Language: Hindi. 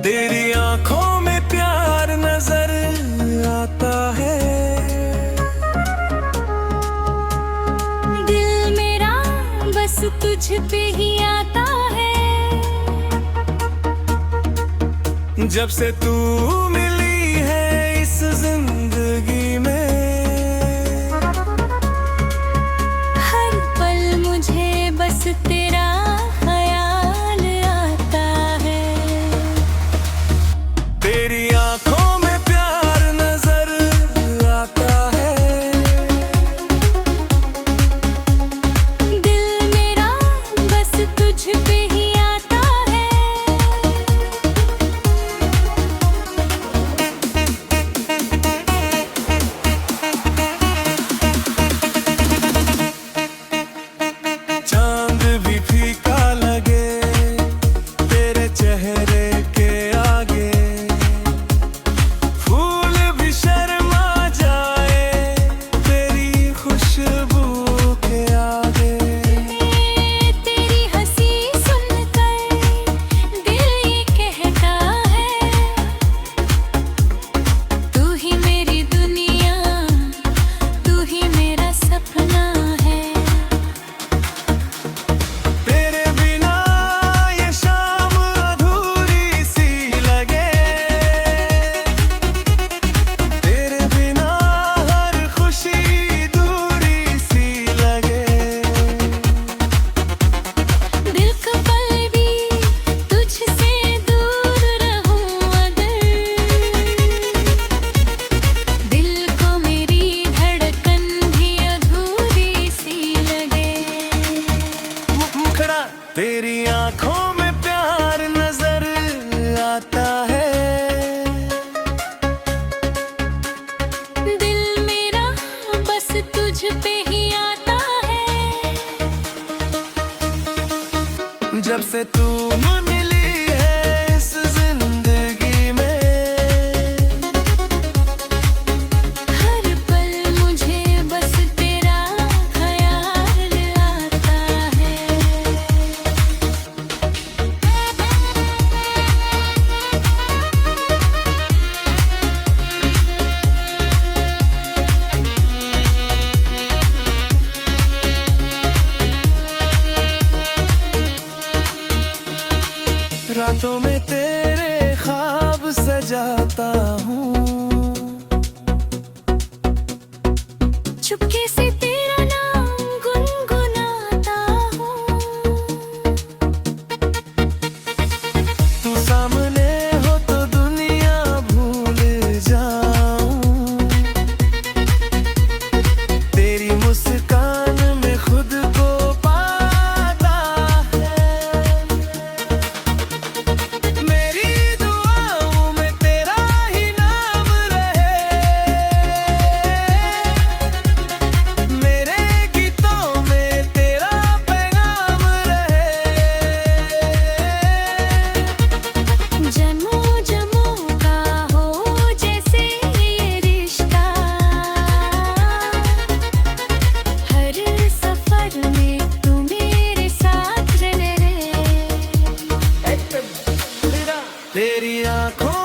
तेरी आंखों में प्यार नजर आता है। दिल मेरा बस तुझ पे ही आता है। जब से तू मिली है इस जिंदगी में, हर पल मुझे बस तेरा ख्याल आता है। तेरी आंखों में प्यार नजर आता है। दिल मेरा बस तुझ पे ही आता है। चांद भी फीका लगे तेरे चेहरे के आगे, फूल भी शर्मा जाए तेरी खुशबू के आगे। तेरी हंसी सुनकर दिल ये कहता है, तू ही मेरी दुनिया, तू ही मेरा सपना है। तेरे बिना ये शाम अधूरी सी लगे, तेरे बिना हर खुशी दूरी सी लगे। दिल का पल भी तुझसे दूर रहूं अगर, दिल को मेरी धड़कन भी अधूरी सी लगे। मुखड़ा तेरी आंखों में प्यार नजर आता है। दिल मेरा बस तुझ पे ही आता है। जब से तू मिली है इस जिंदगी में, हर पल मुझे बस तेरा ख्याल आता है। रातों में तेरे ख्वाब सजाता हूँ, चुपके से तेरा नाम गुनगुनाता हूँ। तू सामने हो तो दुनिया भूल जाऊं, तेरी मुस्कान में खुद को पाता है। मेरी दुआओं में तेरा ही नाम रहे, मेरे गीतों में तेरा पैगाम रहे। जन्मों जन्मों का हो जैसे ये रिश्ता, हर सफर में तू मेरे साथ रहे। तेरी आंखों